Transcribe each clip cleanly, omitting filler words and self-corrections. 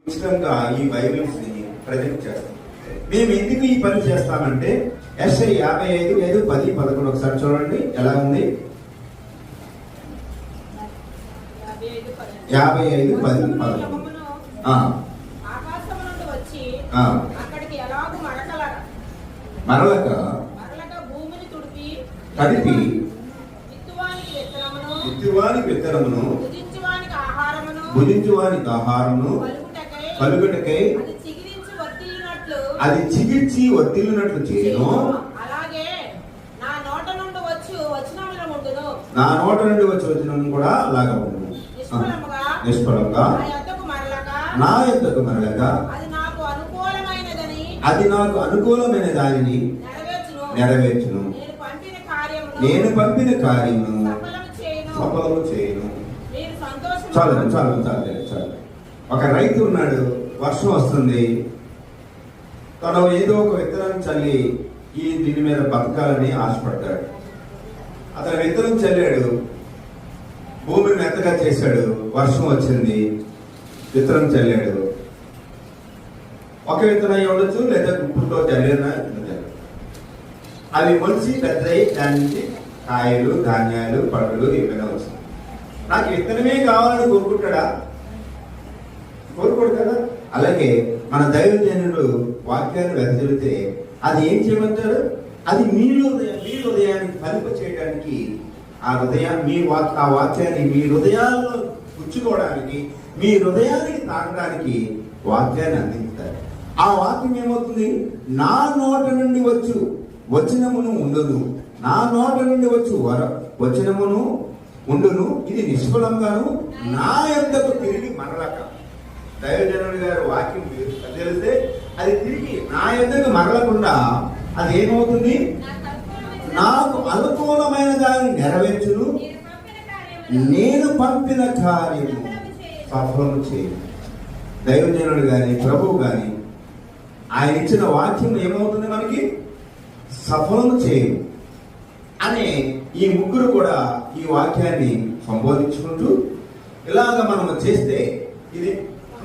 ఉచితంగా ఈ బైబిల్స్ ని ప్రజెంట్ చేస్తాం. మేము ఎందుకు ఈ పని చేస్తామంటే యెషయా 55:5-10-11 ఒకసారి చూడండి ఎలా ఉంది. 55:10-11 మరలక తడిపి విత్తువానికి విత్తనమును భుజించువానికి ఆహారమును కలుగుటకై అది చిగిర్చి వర్తిల్లునట్లు చేయను. నా నోట నుండి వచ్చి వచనం కూడా అలాగా ఉండును. నిష్ఫలంగా నా యొద్దకు మరలగా అది నాకు అనుకూలమైన దానిని నెరవేర్చును. నేను పంపిన కార్యము సఫలము చేయను. చాలు. ఒక రైతు ఉన్నాడు, వర్షం వస్తుంది, తను ఏదో ఒక విత్తనాన్ని చల్లి దీని మీద బతకాలని ఆశపడ్డాడు. అతను విత్తనం చల్లాడు, భూమిని మెత్తగా చేశాడు, వర్షం వచ్చింది, విత్తనం చల్లాడు. ఒక విత్తనం అయి ఉండొచ్చు, లేదా గుప్పుతో చల్లిన అవి మొలిచి పెద్దయి, దాని నుంచి కాయలు, ధాన్యాలు, పండ్లు ఏమైనా వస్తాయి. నాకు విత్తనమే కావాలని కోరుకుంటాడా? కోరుకోడు కదా. అలాగే మన దైవజనుడు వాక్యాన్ని వెదజల్లితే అది ఏం చేయమంటారు? అది మీ హృదయానికి ఫలింప చేయడానికి, ఆ వాక్యాన్ని మీ హృదయాల్లో పుచ్చుకోవడానికి, మీ హృదయానికి తాగడానికి వాక్యాన్ని అందిస్తారు. ఆ వాక్యం ఏమవుతుంది? నా నోట నుండి వచనమును ఉండును, నా నోట నుండి వచనమును ఉండును, ఇది నిష్ఫలంగాను నా యొద్దకు తిరిగి మరలక. దైవజనుడి గారు వాక్యం తెలిస్తే అది తిరిగి నా యొద్దకు మరలకుండా అది ఏమవుతుంది? నాకు అనుకూలమైన దాన్ని నెరవేర్చును, నేను పంపిన కార్యము సఫలము చేయను. దైవజనుడు గాని ప్రభువు గాని ఆయన ఇచ్చిన వాక్యం ఏమవుతుంది? మనకి సఫలము చేయను అనే ఈ ముగ్గురు కూడా ఈ వాక్యాన్ని సంబోధించుకుంటూ ఇలాగ మనం చేస్తే ఇది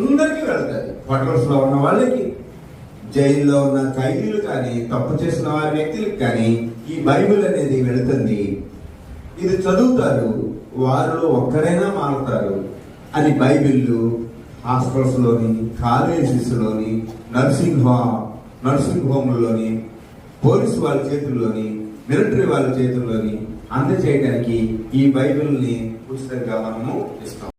అందరికీ వెళ్తుంది. క్వార్టర్స్ లో ఉన్న వాళ్ళకి, జైల్లో ఉన్న ఖైదీలు కానీ, తప్పు చేసిన వారి వ్యక్తులకు కానీ ఈ బైబిల్ అనేది వెళుతుంది. ఇది చదువుతారు, వారిలో ఒక్కరైనా మారుతారు అని బైబిళ్ళు హాస్పిటల్స్ లోని, కాలేజెస్ లోని, నర్సింగ్ హోమ్లోని, పోలీసు వాళ్ళ చేతుల్లోని, మిలిటరీ వాళ్ళ చేతుల్లోని అందజేయడానికి ఈ బైబిల్ని ఉచితంగా మనము ఇస్తాం.